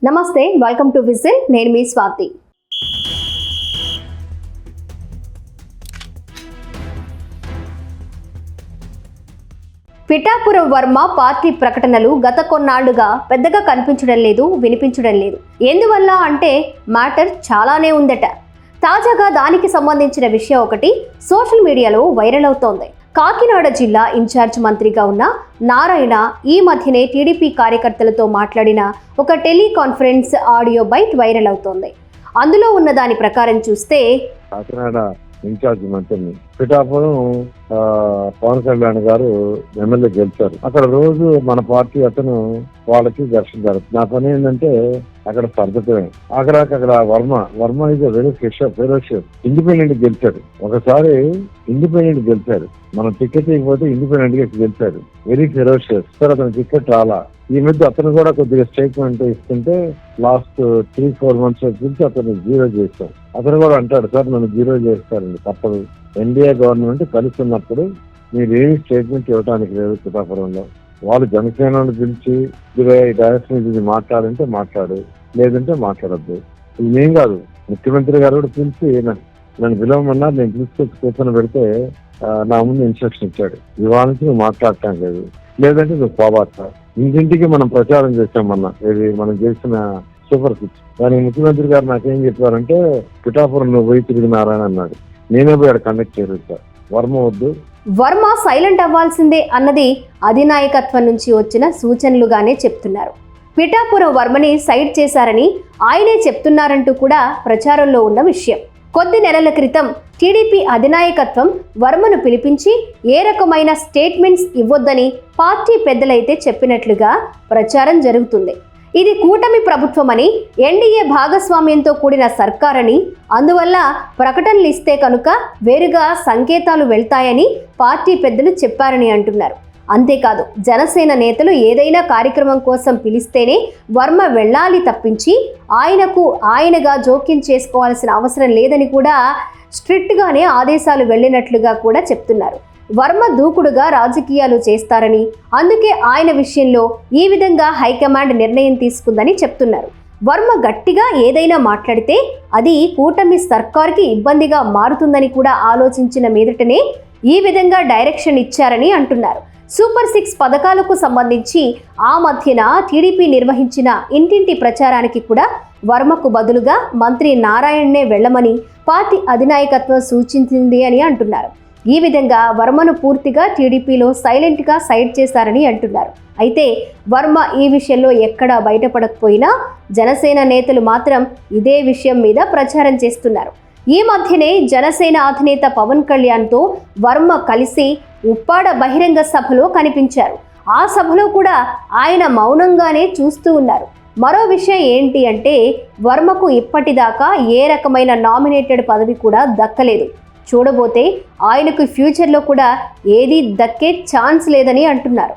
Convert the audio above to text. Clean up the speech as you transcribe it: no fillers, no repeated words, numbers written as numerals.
నమస్తే, welcome to whistle. నేను మీ Swathi. Pithapuram Varma party ప్రకటనలు గత కొన్నాళ్లుగా పెద్దగా కనిపించడం లేదు, వినిపించడం లేదు. ఎందువల్ల అంటే మ్యాటర్ చాలానే ఉందట. తాజాగా దానికి సంబంధించిన విషయం ఒకటి సోషల్ మీడియాలో వైరల్ అవుతోంది. కాకినాడ జిల్లా ఇన్ఛార్జ్ మంత్రిగా ఉన్న నారాయణ ఈ మధ్యనే టీడీపీ కార్యకర్తలతో మాట్లాడిన ఒక టెలికాన్ఫరెన్స్ ఆడియో బైట్ వైరల్ అవుతోంది. అందులో ఉన్న దాని ప్రకారం చూస్తే కాకినాడ ఇన్ఛార్జ్ మంత్రిని పిఠాపురం పవన్ కళ్యాణ్ గారు ఎమ్మెల్యే గెలిచారు. అక్కడ రోజు మన పార్టీ అతను వాళ్ళకి ఘర్షణ జరుగుతుంది. నా పని ఏంటంటే అక్కడ సర్దుతమే అక్కడ వర్మ ఇది వెరీ ఫెరోషియస్ ఇండిపెండెంట్ గెలిచాడు. ఒకసారి ఇండిపెండెంట్ గెలిచాడు, మనం టికెట్ ఇవ్వకపోతే ఇండిపెండెంట్ గా గెలిచాడు. Very ferocious sir. అతను టికెట్ రాలా. ఈ మధ్య అతను కూడా కొద్దిగా స్టేట్మెంట్ ఇస్తుంటే లాస్ట్ 3-4 months గురించి అతను జీరో చేశాం. అతను కూడా అంటాడు, సార్ నన్ను జీరో చేస్తారండి, తప్పదు. ఎన్డీఏ గవర్నమెంట్ కలిసి ఉన్నప్పుడు మీరు ఏమి స్టేట్మెంట్ ఇవ్వడానికి లేదు. పిఠాపురంలో వాళ్ళు జనసేనను పిలిచి డైరెక్షన్ ఇది మాట్లాడంటే మాట్లాడు, లేదంటే మాట్లాడద్దు. ఇదేం కాదు, ముఖ్యమంత్రి గారు కూడా పిలిచి నన్ను పిలవమన్నారు. నేను తీసుకొచ్చి కూర్చొని పెడితే నా ముందు ఇన్స్ట్రక్షన్ ఇచ్చాడు, ఇవాళ నుంచి నువ్వు మాట్లాడటం లేదు, లేదంటే నువ్వు పోబాట. ఇంటింటికి మనం ప్రచారం చేసామన్నా, ఇది మనం చేసిన సూపర్ సిక్స్. కానీ ముఖ్యమంత్రి గారు నాకేం చెప్పారంటే పిఠాపురం నువ్వు పోయి తిరిగినారని అన్నాడు. నేనే పోయి అక్కడ కండక్ట్ చేయలేదు సార్. వర్మ వద్దు, వర్మ సైలెంట్ అవ్వాల్సిందే అన్నది అధినాయకత్వం నుంచి వచ్చిన సూచనలుగానే చెప్తున్నారు. పిఠాపురం వర్మని సైడ్ చేశారని ఆయనే చెప్తున్నారంటూ కూడా ప్రచారంలో ఉన్న విషయం. కొద్ది నెలల క్రితం టీడీపీ అధినాయకత్వం వర్మను పిలిపించి ఏ రకమైన స్టేట్మెంట్స్ ఇవ్వొద్దని పార్టీ పెద్దలైతే చెప్పినట్లుగా ప్రచారం జరుగుతుంది. ఇది కూటమి ప్రభుత్వమని, ఎన్డీఏ భాగస్వామ్యంతో కూడిన సర్కారని, అందువల్ల ప్రకటనలు ఇస్తే కనుక వేరుగా సంకేతాలు వెళ్తాయని పార్టీ పెద్దలు చెప్పారని అంటున్నారు. అంతేకాదు, జనసేన నేతలు ఏదైనా కార్యక్రమం కోసం పిలిస్తేనే వర్మ వెళ్ళాలి తప్పించి ఆయనగా జోక్యం చేసుకోవాల్సిన అవసరం లేదని కూడా స్ట్రిక్ట్గానే ఆదేశాలు వెళ్ళినట్లుగా కూడా చెప్తున్నారు. వర్మ దూకుడుగా రాజకీయాలు చేస్తారని, అందుకే ఆయన విషయంలో ఈ విధంగా హైకమాండ్ నిర్ణయం తీసుకుందని చెప్తున్నారు. వర్మ గట్టిగా ఏదైనా మాట్లాడితే అది కూటమి సర్కార్కి ఇబ్బందిగా మారుతుందని కూడా ఆలోచించిన మీదటనే ఈ విధంగా డైరెక్షన్ ఇచ్చారని అంటున్నారు. సూపర్ 6 పథకాలకు సంబంధించి ఆ మధ్యన టీడీపీ నిర్వహించిన ఇంటింటి ప్రచారానికి కూడా వర్మకు బదులుగా మంత్రి నారాయణనే వెళ్లమని పార్టీ అధినాయకత్వం సూచించింది అని అంటున్నారు. ఈ విధంగా వర్మను పూర్తిగా టీడీపీలో సైలెంట్గా సైడ్ చేశారని అంటున్నారు. అయితే వర్మ ఈ విషయంలో ఎక్కడా బయటపడకపోయినా జనసేన నేతలు మాత్రం ఇదే విషయం మీద ప్రచారం చేస్తున్నారు. ఈ మధ్యనే జనసేన అధినేత పవన్ కళ్యాణ్తో వర్మ కలిసి ఉప్పాడ బహిరంగ సభలో కనిపించారు. ఆ సభలో కూడా ఆయన మౌనంగానే చూస్తూ ఉన్నారు. మరో విషయం ఏంటి అంటే వర్మకు ఇప్పటిదాకా ఏ రకమైన నామినేటెడ్ పదవి కూడా దక్కలేదు. చూడబోతే ఆయనకు ఫ్యూచర్లో కూడా ఏదీ దక్కే ఛాన్స్ లేదని అంటున్నారు.